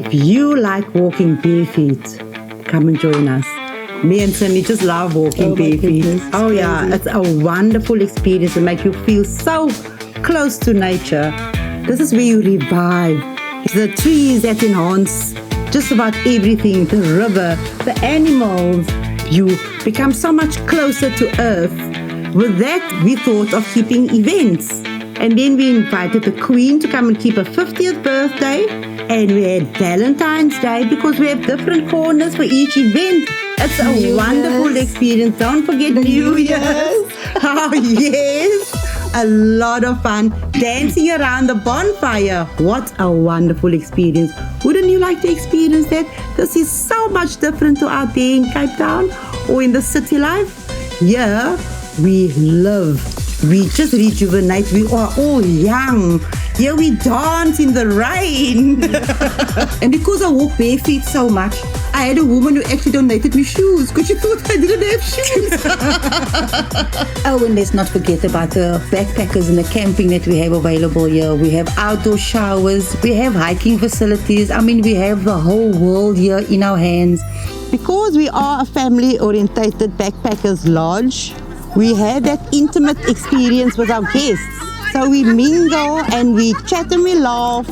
If you like walking barefoot, come and join us. Me and Cindy just love walking barefoot. Oh yeah, it's a wonderful experience. It makes you feel so close to nature. This is where you revive. It's the trees that enhance just about everything, the river, the animals. You become so much closer to earth. With that, we thought of keeping events. And then we invited the Queen to come and keep her 50th birthday. And we had Valentine's Day because we have different corners for each event. It's a wonderful experience. Don't forget New Year's. Oh, yes. A lot of fun. Dancing around the bonfire. What a wonderful experience. Wouldn't you like to experience that? This is so much different to out there in Cape Town or in the city life. Here, we live. We just rejuvenate. We are all young. Here we dance in the rain. And because I walk barefoot so much, I had a woman who actually donated me shoes because she thought I didn't have shoes. Oh, and let's not forget about the backpackers and the camping that we have available here. We have outdoor showers. We have hiking facilities. I mean, we have the whole world here in our hands. Because we are a family-orientated backpackers lodge, we have that intimate experience with our guests. So we mingle and we chat and we laugh.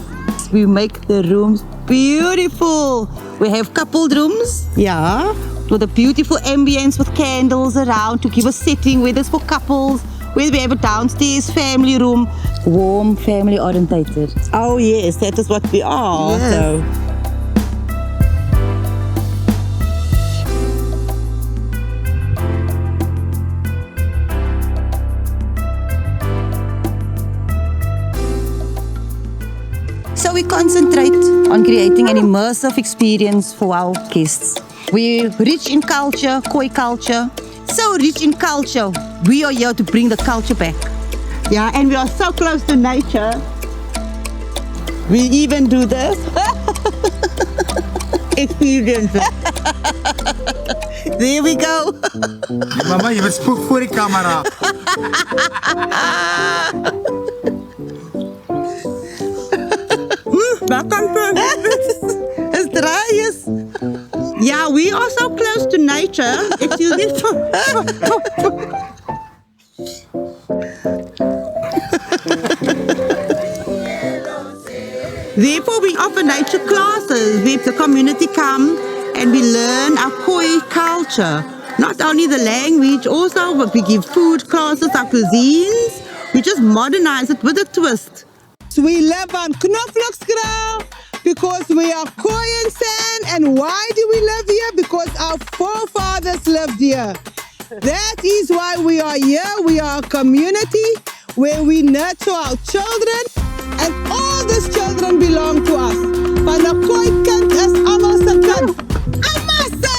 We make the rooms beautiful. We have coupled rooms, with a beautiful ambience with candles around to give a setting, whether it's for couples, whether we have a downstairs family room. Warm, family orientated. Oh yes, that is what we are. Yes. So we concentrate on creating an immersive experience for our guests. We're rich in culture, Khoi culture. So rich in culture, we are here to bring the culture back. Yeah, and we are so close to nature. We even do this. Experience. There we go. Mama, je bent spook voor de camera. It's dry, yes. Yeah, we are so close to nature. Excuse me. Therefore, we offer nature classes where the community come and we learn our Khoi culture. Not only the language, also but we give food classes, our cuisines. We just modernize it with a twist. So we live on Knoflokskraal because we are Khoisan. And why do we live here? Because our forefathers lived here. That is why we are here. We are a community where we nurture our children, and all these children belong to us. Van de Khoi kind is almal se kind. Amase!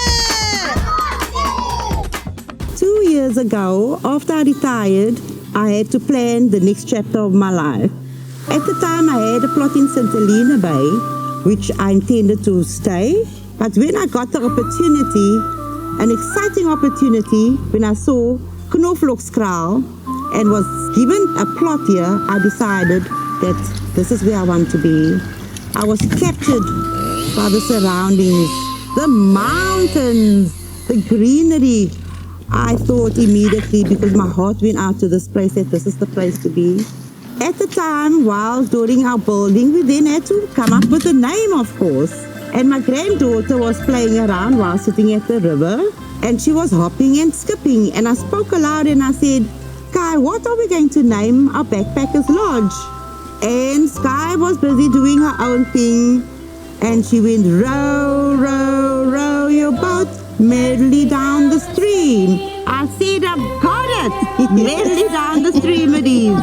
2 years ago, after I retired, I had to plan the next chapter of my life. At the time, I had a plot in St. Helena Bay, which I intended to stay. But when I got the opportunity, an exciting opportunity, when I saw Knoflokskraal and was given a plot here, I decided that this is where I want to be. I was captured by the surroundings, the mountains, the greenery. I thought immediately, because my heart went out to this place, that this is the place to be. At the time, while during our building, we then had to come up with a name, of course. And my granddaughter was playing around while sitting at the river, and she was hopping and skipping. And I spoke aloud and I said, Sky, what are we going to name our backpackers lodge? And Sky was busy doing her own thing, and she went, row, row, row your boat merrily down the stream. I said, I've got it. Merrily down the stream it is.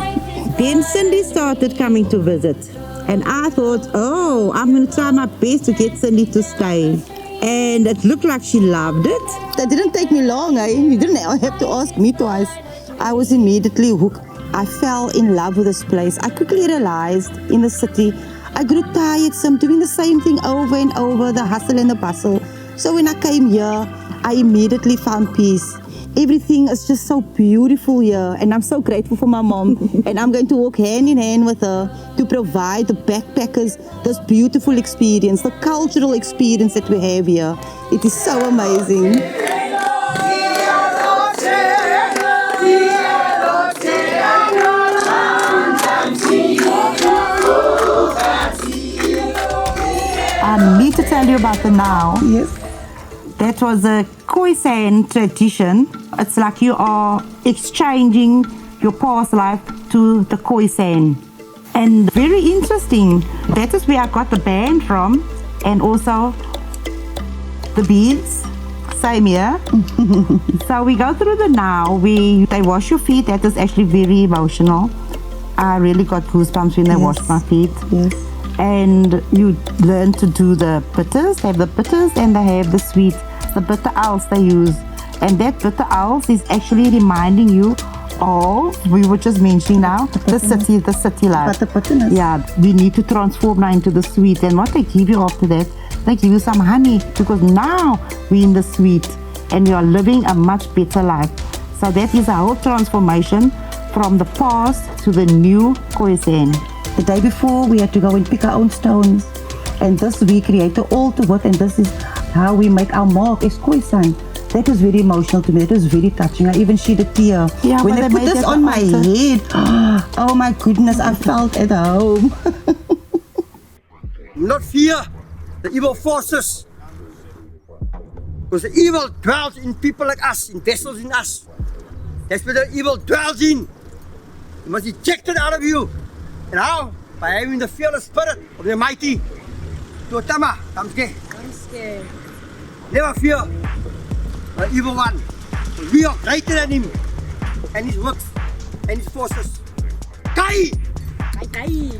Then Cindy started coming to visit, and I thought, oh, I'm going to try my best to get Cindy to stay. And it looked like she loved it. That didn't take me long, eh? You didn't have to ask me twice. I was immediately hooked. I fell in love with this place. I quickly realized in the city, I grew tiresome doing the same thing over and over, the hustle and the bustle. So when I came here, I immediately found peace. Everything is just so beautiful here, and I'm so grateful for my mom. And I'm going to walk hand in hand with her to provide the backpackers this beautiful experience, the cultural experience that we have here. It is so amazing. I need to tell you about the now. Yes. That was a Khoisan tradition. It's like you are exchanging your past life to the Khoisan. And very interesting. That is where I got the band from, and also the beads. Same here. So we go through the now. They wash your feet. That is actually very emotional. I really got goosebumps when they washed my feet. Yes. And you learn to do the bitters. They have the bitters and they have the sweet. The bitter owls they use. And that bitter owls is actually reminding you of, we were just mentioning now, the city life. Yeah, we need to transform now into the sweet. And what they give you after that, they give you some honey, because now we're in the sweet and you are living a much better life. So that is a whole transformation from the past to the new Khoisan. The day before, we had to go and pick our own stones. And this we create the altar with, and this is how we make our mark as Khoisan. That was very emotional to me. That was very touching. I even shed a tear. Yeah, when they put this on my head, oh my goodness, I felt at home. Not fear the evil forces. Because the evil dwells in people like us, in vessels in us. That's where the evil dwells in. You must eject it out of you. And how? By having the fearless spirit of the mighty. Tuatama, I'm scared. I'm scared. Never fear the evil one. We are greater than him and his works and his forces. Kai! Kai, kai.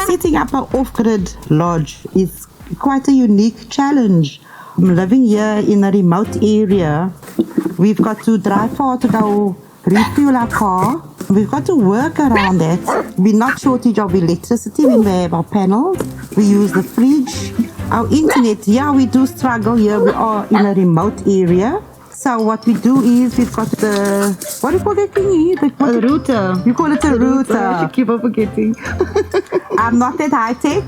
Setting up an off-grid lodge is quite a unique challenge. Living here in a remote area, we've got to drive far to go refuel our car. We've got to work around that. We're not shortage of electricity when we have our panels. We use the fridge. Our internet, yeah, we do struggle here. We are in a remote area. So what we do is we've got the, what do you call that thingy? A router. You call it a router. I keep on forgetting. I'm not that high tech.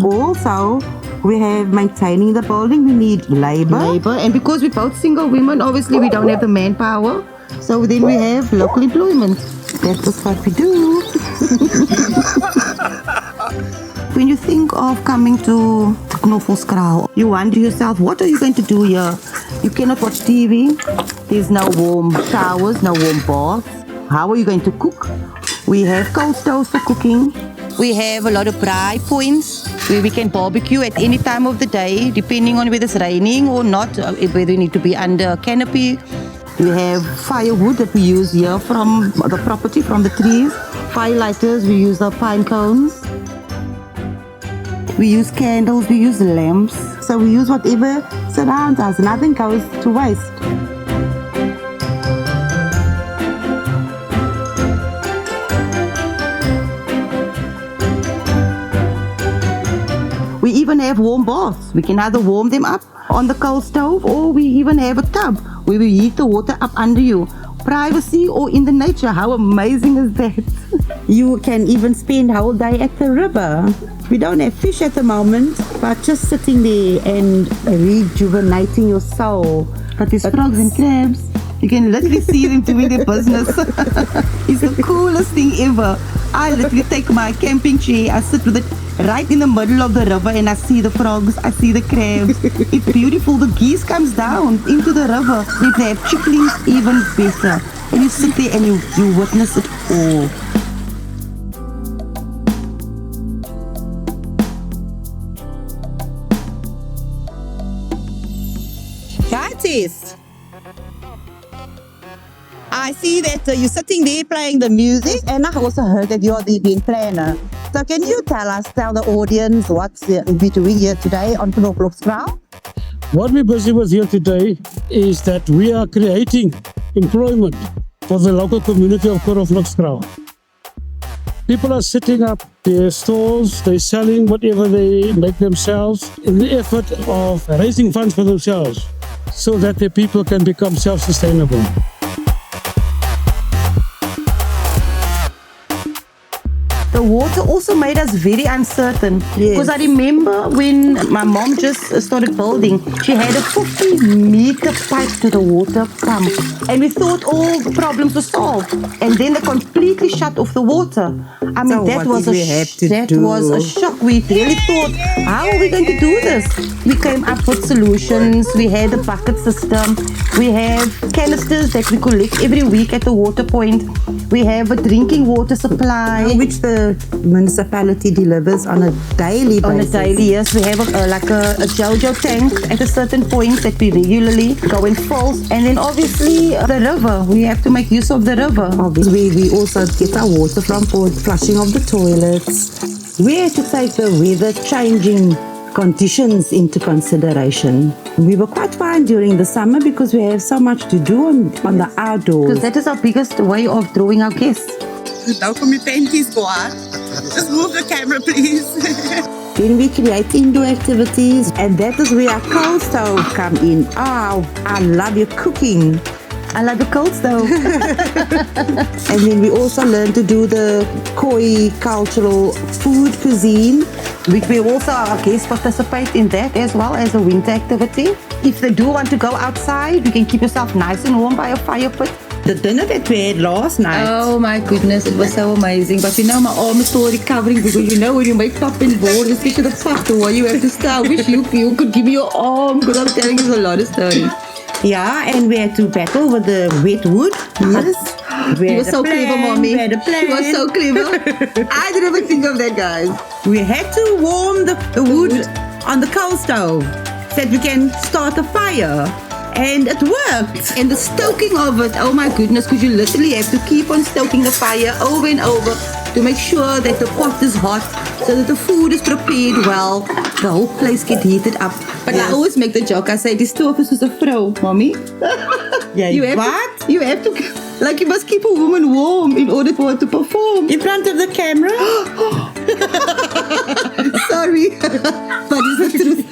Also, we have maintaining the building. We need labor. And because we're both single women, obviously we don't have the manpower. So then we have local employment. That is what we do. When you think of coming to Knoflokskraal, you wonder yourself, what are you going to do here? You cannot watch TV. There's no warm showers, no warm baths. How are you going to cook? We have cold stoves for cooking. We have a lot of braai points where we can barbecue at any time of the day, depending on whether it's raining or not, whether we need to be under a canopy. We have firewood that we use here from the property, from the trees. Firelighters, we use the pine cones. We use candles, we use lamps. So we use whatever surrounds us. Nothing goes to waste. We even have warm baths. We can either warm them up on the coal stove, or we even have a tub where we heat the water up under you. Privacy or in the nature, how amazing is that? You can even spend a whole day at the river. We don't have fish at the moment, but just sitting there and rejuvenating your soul. But there's frogs and crabs. You can literally see them doing their business. It's the coolest thing ever. I literally take my camping chair, I sit with it right in the middle of the river, and I see the frogs, I see the crabs. It's beautiful. The geese comes down into the river. They have chicklings, even better. And you sit there and you witness it all. Guys, I see that you're sitting there playing the music, and I also heard that you're the event planner. So can you tell the audience what we're doing here today on Knoflokskraal? What we're busy with here today is that we are creating employment for the local community of Knoflokskraal. People are setting up their stores, they're selling whatever they make themselves in the effort of raising funds for themselves so that the people can become self-sustainable. The water also made us very uncertain. Because I remember when my mom just started building, she had a 50-meter pipe to the water pump. And we thought all the problems were solved. And then they completely shut off the water. I mean, So that what was did we have to that do? was a shock. We really thought, how are we going to do this? We came up with solutions. We had a bucket system. We have canisters that we collect every week at the water point. We have a drinking water supply. Which the municipality delivers on a daily basis. On a daily, yes. We have a JoJo tank at a certain point that we regularly go and fill. And then obviously the river. We have to make use of the river. Obviously, we also get our water from for flushing of the toilets. We have to take the weather changing conditions into consideration. We were quite fine during the summer because we have so much to do on the outdoors. Because that is our biggest way of drawing our guests. Nou kom je panties go out. Just move the camera, please. Then we create indoor activities, and that is where our coal stove come in. Oh, I love your cooking. I like the cold stove. And then we also learn to do the Khoi cultural food cuisine. Which we also, our guests participate in that as well as a winter activity. If they do want to go outside, you can keep yourself nice and warm by a fire pit. The dinner that we had last night. Oh my goodness, it was so amazing. But you know, my arm is still recovering because you know when you make top and board, especially the pot, the way you have to start. I wish you could give me your arm because I'm telling you a lot of stories. Yeah, and we had to battle with the wet wood. Yes. You were so clever, mommy. We had a plan. You were so clever. I didn't even think of that, guys. We had to warm the wood on the coal stove so that we can start a fire. And it worked. And the stoking of it, oh my goodness, because you literally have to keep on stoking the fire over and over to make sure that the pot is hot so that the food is prepared well. The whole place gets heated up. But I always make the joke, I say, this stove is a vrouw, mommy. Yeah, You have to, like you must keep a woman warm in order for her to perform. in front of the camera. Sorry, but it's the truth.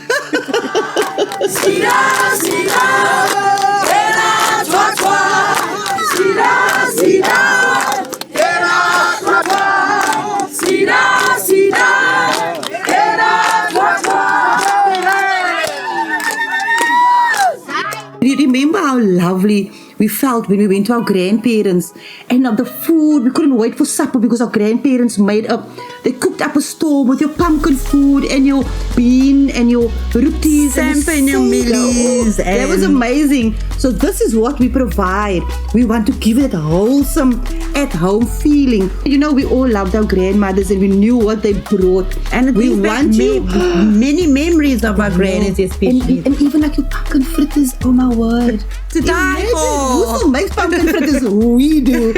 Do you remember how lovely we felt when we went to our grandparents and of the food? We couldn't wait for supper because our grandparents they cooked up a storm with your pumpkin food and your bean and your rotis and your millies. That was amazing. So this is what we provide. We want to give it a wholesome at-home feeling. You know, we all loved our grandmothers and we knew what they brought. And we want you many memories of our grannies, especially. and even like your pumpkin fritters, oh my word. To die Who for. still makes pumpkin fritters? We do.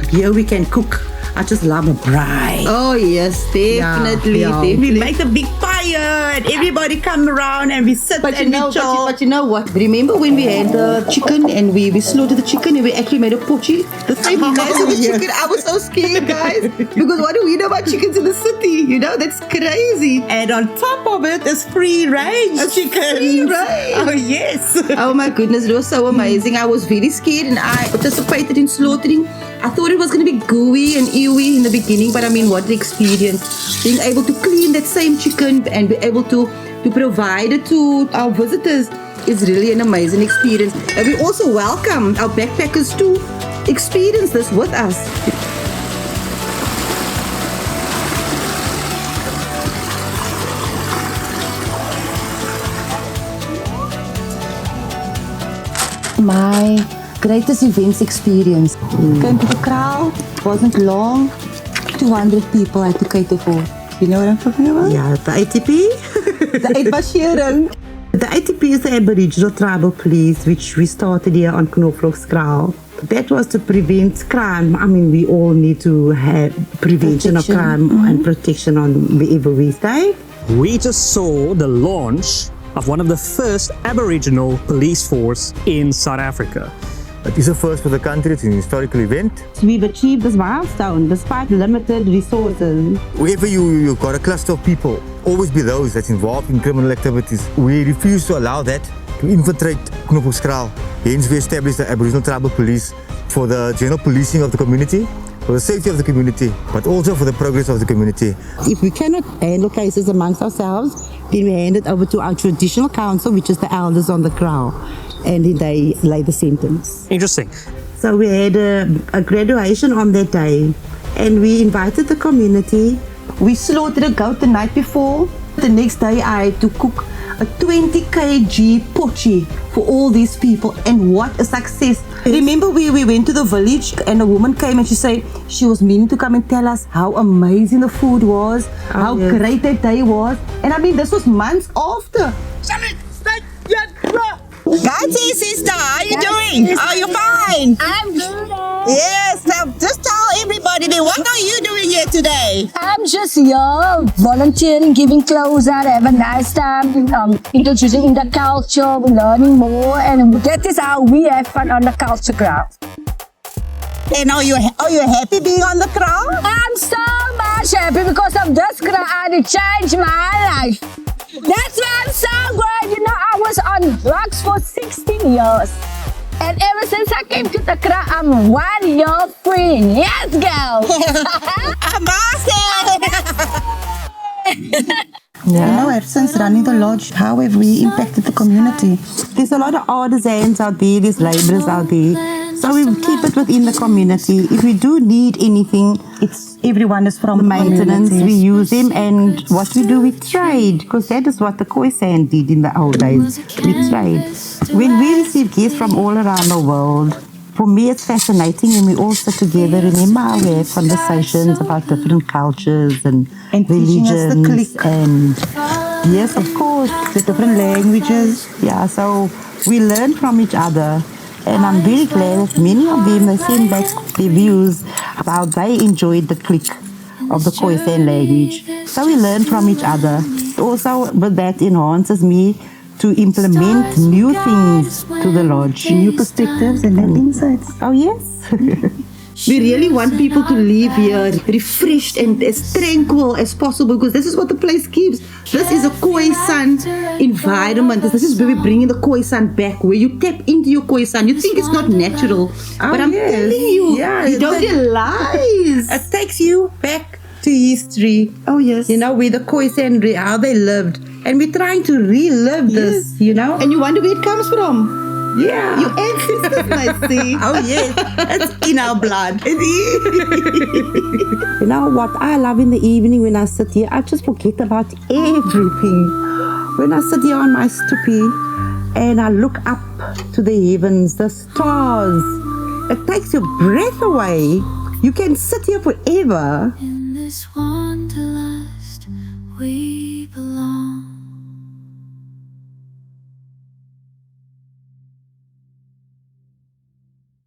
Here we can cook. I just love a braai. Oh yes, definitely. Yeah. definitely. We make a big fire and everybody come around and we sit But you and know, we chop. but you know what? Remember when we had the chicken and we slaughtered the chicken and we actually made a pochi? The same size of the chicken. I was so scared, guys. Because what do we know about chickens in the city? You know, that's crazy. And on top of it is free range chicken. Free range. Oh yes. Oh my goodness, it was so amazing. I was very scared and I participated in slaughtering. I thought it was going to be gooey and ewy in the beginning, but I mean, what an experience. Being able to clean that same chicken and be able to provide it to our visitors is really an amazing experience. And we also welcome our backpackers to experience this with us. My greatest events experience. Came to the Kraal, wasn't long, 200 people I had to cater for. You know what I'm talking about? Yeah, the ATP. The uitbashering. The ATP is the Aboriginal Tribal Police, which we started here on Knoflokskraal. That was to prevent crime. I mean, we all need to have prevention of crime and protection on wherever we stay. We just saw the launch of one of the first Aboriginal police force in South Africa. It is a first for the country. It's an historical event. We've achieved this milestone despite limited resources. Wherever you've got a cluster of people, always be those that's involved in criminal activities. We refuse to allow that to infiltrate Knoflokskraal. Hence, we established the Aboriginal Tribal Police for the general policing of the community, for the safety of the community, but also for the progress of the community. If we cannot handle cases amongst ourselves, then we hand it over to our traditional council, which is the elders on the kraal, and then they lay the sentence. Interesting. So we had a graduation on that day, and we invited the community. We slaughtered a goat the night before. The next day I had to cook a 20 kg pochi for all these people, and what a success. Remember we went to the village and a woman came and she said she was meaning to come and tell us how amazing the food was, how great that day was. And I mean, this was months after. Gati, sister, how are you doing? Are you fine? I'm good. Yes, now just tell everybody then, what are you doing here today? I'm just here volunteering, giving clothes out, have a nice time, introducing in the culture, learning more, and that is how we have fun on the culture ground. And are you happy being on the kraal? I'm so much happy because of this kraal. It changed my life. That's why I'm so glad. You know, I was on drugs for 16 years. And ever since I came to the kraal, I'm 1 year free. Yes, girl. You know, since running the lodge, how have we impacted the community? There's a lot of artisans out there, there's laborers out there. So we keep it within the community. If we do need anything, Everyone is from the maintenance, communities. we use them, and what we do, we trade, because that is what the Khoisan did in the old days. We trade. When we receive guests from all around the world, for me it's fascinating when we all sit together. Remember, we have conversations about different cultures and teaching us the religions, click. and yes, of course, The different languages. yeah, so we learn from each other. And I'm very glad that many of them, they send back their views about how they enjoyed the click of the Khoisan language. So we learn from each other. Also, but that enhances me to implement new things to the lodge. New perspectives and new insights. Oh, yes. We really want people to leave here refreshed and as tranquil as possible, because this is what the place gives. This is a Khoisan environment. This is where we bring in the Khoisan back, where you tap into your Khoisan. You think it's not natural, but I'm telling you, you don't realize. It takes you back to history. Oh yes. You know, where the Khoisan, how they lived. And we're trying to relive this, you know. And you wonder where it comes from. Yeah. Your ancestors might say. Oh, yes. It's in our blood. You know what I love in the evening when I sit here? I just forget about everything. When I sit here on my stoopy and I look up to the heavens, the stars, it takes your breath away. You can sit here forever. In this wanderlust, we